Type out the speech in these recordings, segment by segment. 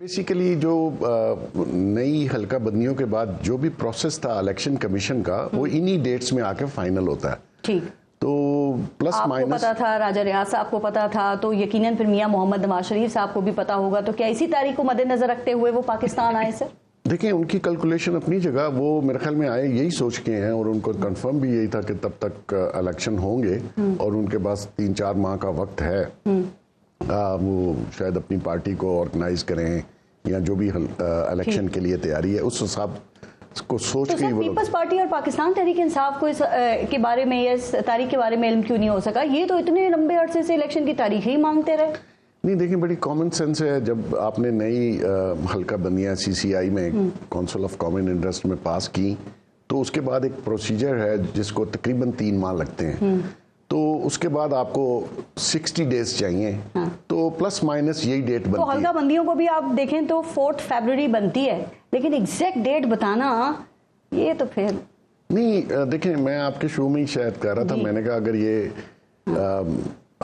Basically जो नई हल्का बंदियों के बाद जो भी प्रोसेस था इलेक्शन कमीशन का वो इन्हीं डेट्स में आके फाइनल होता है। ठीक, तो प्लस आपको माइनस पता था, राजा रियाज साहब को पता था, तो यकीनन फिर मियां मोहम्मद नवाज शरीफ साहब को भी पता होगा। तो क्या इसी तारीख को मद्देनजर रखते हुए वो पाकिस्तान आए सर? देखिए, उनकी कैलकुलेशन अपनी जगह, वो मेरे ख्याल में आए यही सोच के हैं और उनको कंफर्म भी यही था कि तब तक इलेक्शन होंगे और उनके पास 3-4 माह का वक्त है। वो शायद अपनी पार्टी को ऑर्गेनाइज करें या जो भी इलेक्शन के लिए तैयारी है उस हिसाब को सोच तो के ही वो पीपल्स पार्टी और पाकिस्तान तहरीक इंसाफ को इस के बारे में या इस तारीख के बारे में इल्म क्यों नहीं हो सका? ये तो इतने लंबे अरसे से इलेक्शन की तारीख ही मांगते रहे। नहीं, देखिए, बड़ी कॉमन सेंस है। जब आपने नई हल्का बंदियां CCI में काउंसिल ऑफ कॉमन इंटरेस्ट में पास की तो उसके बाद एक प्रोसीजर है जिसको तकरीबन 3 माह लगते हैं। तो उसके बाद आपको 60 डेज चाहिए। तो प्लस माइनस यही डेट बनती है। तो हल्का बंदियों को भी आप देखें तो 4 फरवरी बनती है, लेकिन एग्जैक्ट डेट बताना ये तो फिर नहीं। देखें, मैं आपके शो में ही शायद कह रहा था, मैंने कहा अगर ये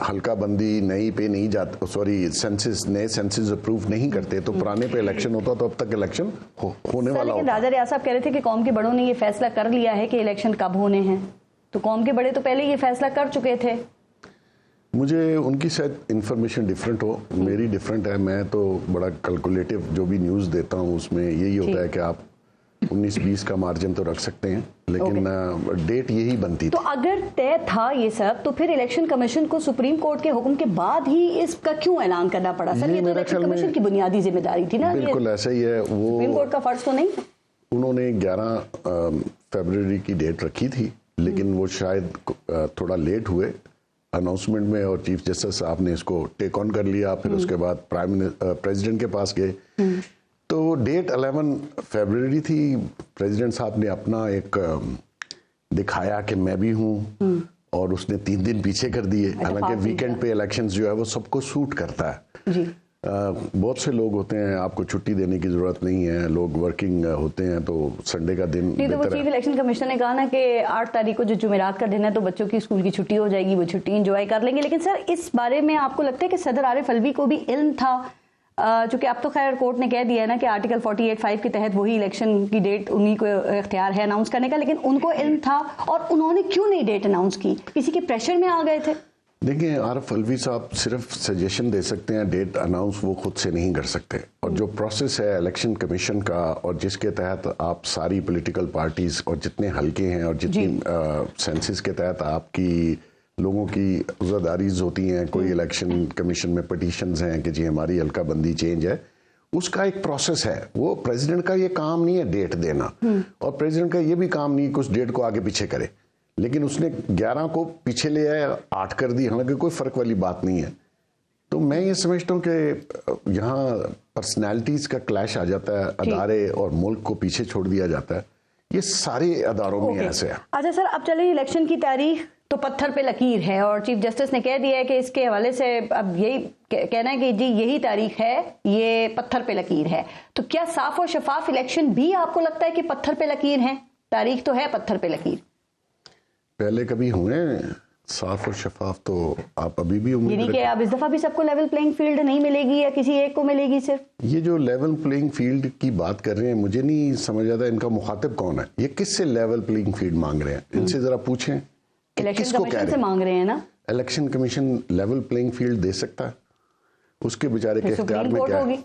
हल्का बंदी नई पे नहीं जाता, सॉरी सेंसस, नए सेंसस अप्रूव नहीं करते तो पुराने पे इलेक्शन होता तो अब तक इलेक्शन होने वाला होता। राजा रियाज साहब कह रहे थे कि कौम के बड़ों ने ये फैसला कर लिया है कि इलेक्शन कब होने हैं, तो कौम के बड़े तो पहले ये फैसला कर चुके थे। मुझे उनकी शायद इंफॉर्मेशन डिफरेंट हो, मेरी डिफरेंट है। मैं तो बड़ा कैलकुलेटिव जो भी न्यूज़ देता हूँ उसमें यही होता है कि आप 19-20 का मार्जिन तो रख सकते हैं, लेकिन डेट यही बनती थी। तो अगर तय था ये सब तो फिर इलेक्शन कमीशन को सुप्रीम कोर्ट के हुक्म के बाद ही इसका क्यों ऐलान करना पड़ा सर? ये तो इलेक्शन कमीशन की बुनियादी जिम्मेदारी थी ना। बिल्कुल ऐसा ही है। वो सुप्रीम कोर्ट का फर्ज तो नहीं। उन्होंने 11 फरवरी की डेट रखी थी, लेकिन वो शायद थोड़ा लेट हुए अनाउंसमेंट में और चीफ जस्टिस साहब ने इसको टेक ऑन कर लिया। फिर उसके बाद प्रेसिडेंट के पास गए तो डेट 11 फरवरी थी। प्रेसिडेंट साहब ने अपना एक दिखाया कि मैं भी हूं और उसने 3 दिन पीछे कर दिए। हालांकि वीकेंड पे इलेक्शंस जो है वो सबको सूट करता है जी। बहुत से लोग होते हैं, आपको छुट्टी देने की जरूरत नहीं है, लोग वर्किंग होते हैं तो संडे का दिन नहीं। तो वो चीफ इलेक्शन कमिश्नर ने कहा ना कि 8 तारीख को जो जुमेरात का दिन है तो बच्चों की स्कूल की छुट्टी हो जाएगी, वो छुट्टी एंजॉय कर लेंगे। लेकिन सर इस बारे में आपको लगता है कि सदर आरिफ अलवी को भी इल्म था? चूंकि अब तो खैर कोर्ट ने कह दिया है ना कि आर्टिकल 48(5) के तहत वही इलेक्शन की डेट उन्हीं को इख्तियार है अनाउंस करने का, लेकिन उनको इल्म था और उन्होंने क्यों नहीं डेट अनाउंस की? किसी के प्रेशर में आ गए थे? देखिए, आरिफ अलवी साहब सिर्फ सजेशन दे सकते हैं, डेट अनाउंस वो खुद से नहीं कर सकते। और जो प्रोसेस है इलेक्शन कमीशन का और जिसके तहत आप सारी पॉलिटिकल पार्टीज और जितने हल्के हैं और जितनी सेंसस के तहत आपकी लोगों की उज़्ज़ादारीज़ होती हैं, कोई इलेक्शन कमीशन में पटिशन्स हैं कि जी हमारी हल्का बंदी चेंज है, उसका एक प्रोसेस है। वो प्रेसिडेंट का ये काम नहीं है डेट देना, और प्रेसिडेंट का ये भी काम नहीं कि उस डेट को आगे पीछे करे। लेकिन उसने 11 को पीछे ले आया, 8 कर दी, हालांकि कोई फर्क वाली बात नहीं है। तो मैं ये समझता हूँ कि यहाँ पर्सनैलिटीज का क्लैश आ जाता है, अदारे और मुल्क को पीछे छोड़ दिया जाता है। ये सारे अदारों में ऐसे है। अच्छा सर, अब चले इलेक्शन की तारीख तो पत्थर पे लकीर है और चीफ जस्टिस ने कह दिया है कि इसके हवाले से अब यही कहना है कि जी यही तारीख है, ये पत्थर पे लकीर है। तो क्या साफ और शफाफ इलेक्शन भी आपको लगता है कि पत्थर पे लकीर है? तारीख तो है पत्थर पे लकीर। पहले कभी हुए साफ और शफाफ तो आप अभी भी उम्मीद यानी कि अब इस दफा भी सबको लेवल प्लेइंग फील्ड नहीं मिलेगी या किसी एक को मिलेगी सिर्फ? ये जो लेवल प्लेइंग फील्ड की बात कर रहे हैं, मुझे नहीं समझ आता इनका मुखातिब कौन है। ये किससे लेवल प्लेइंग फील्ड मांग रहे हैं? इनसे जरा पूछें। इलेक्शन कमीशन से मांग रहे हैं ना। Election commission level playing field दे सकता है? उसके बेचारे के इख्तियार में क्या है?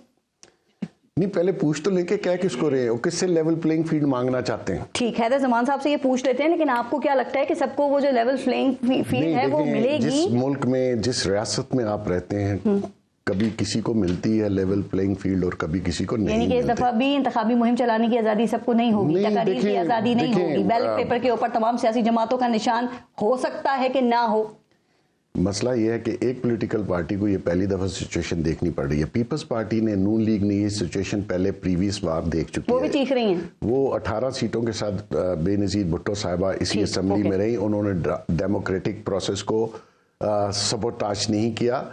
नहीं, पहले पूछ तो लेके क्या किसको रहे हो, किससे लेवल प्लेइंग फील्ड मांगना चाहते हैं? ठीक है, जमान साहब से ये पूछ लेते हैं, लेकिन आपको क्या लगता है कि सबको वो जो लेवल प्लेइंग फील्ड है वो मिलेगी? जिस मुल्क में, जिस रियासत में आप रहते हैं, कभी किसी को मिलती है लेवल प्लेइंग फील्ड और कभी किसी को नहीं। यानी कि इस दफा भी इंतखाबी मुहिम चलाने की आजादी सबको नहीं होगी, तकारीर की आजादी नहीं होगी, बैलेट पेपर के ऊपर तमाम सियासी जमातों का निशान हो सकता है कि ना हो। मसला यह है कि एक पॉलिटिकल पार्टी को ये पहली दफा सिचुएशन देखनी पड़ रही है। पीपल्स पार्टी ने, नून लीग ने ये सिचुएशन पहले प्रीवियस बार देख चुकी है। वो भी चीख रही हैं। वो 18 सीटों के साथ बेनजीर भुट्टो साहिबा इसी असेंबली में रही। उन्होंने डेमोक्रेटिक प्रोसेस को सबोटाज नहीं किया।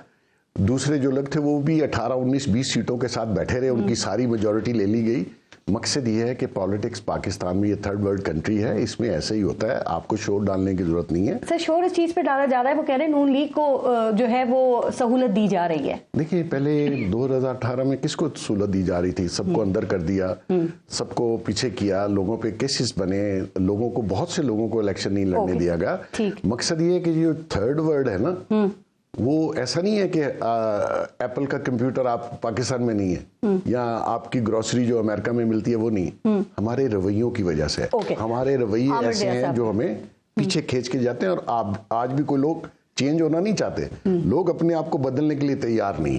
दूसरे जो लोग थे वो भी 18, 19, 20 सीटों के साथ बैठे रहे, उनकी सारी मेजोरिटी ले ली गई। मकसद ये है कि पॉलिटिक्स पाकिस्तान में, ये थर्ड वर्ल्ड कंट्री है, इसमें ऐसे ही होता है, आपको शोर डालने की जरूरत नहीं है। सर शोर इस चीज पे डाला जा रहा है, वो कह रहे हैं नून लीग को जो है वो सहूलत दी जा रही है। देखिए पहले 2018 में किसको सहूलत दी जा रही थी? सबको अंदर कर दिया, सबको पीछे किया, लोगों पे केसेस बने, लोगों को, बहुत से लोगों को इलेक्शन नहीं लड़ने दिया गया। मकसद ये है कि जो थर्ड वर्ल्ड है ना, वो ऐसा नहीं है कि एप्पल का कंप्यूटर आप पाकिस्तान में नहीं है, या आपकी ग्रोसरी जो अमेरिका में मिलती है वो नहीं, हमारे रवैयों की वजह से हमारे रवैये ऐसे हैं जो हमें पीछे खींच के जाते हैं। और आज भी कोई लोग चेंज होना नहीं चाहते, लोग अपने आप को बदलने के लिए तैयार नहीं है।